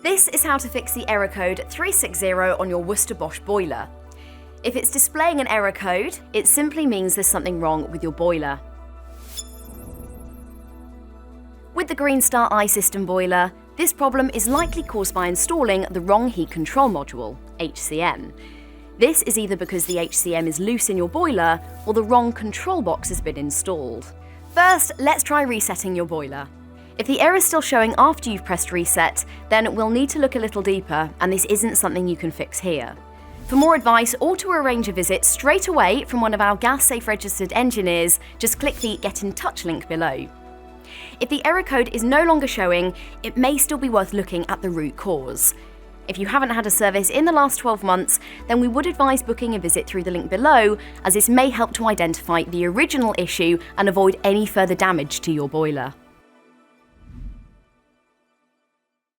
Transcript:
This is how to fix the error code 360 on your Worcester Bosch boiler. If it's displaying an error code, it simply means there's something wrong with your boiler. With the Greenstar iSystem boiler, this problem is likely caused by installing the wrong heat control module, HCM. This is either because the HCM is loose in your boiler or the wrong control box has been installed. First, let's try resetting your boiler. If the error is still showing after you've pressed reset, then we'll need to look a little deeper, and this isn't something you can fix here. For more advice or to arrange a visit straight away from one of our Gas Safe Registered engineers, just click the Get in Touch link below. If the error code is no longer showing, it may still be worth looking at the root cause. If you haven't had a service in the last 12 months, then we would advise booking a visit through the link below, as this may help to identify the original issue and avoid any further damage to your boiler.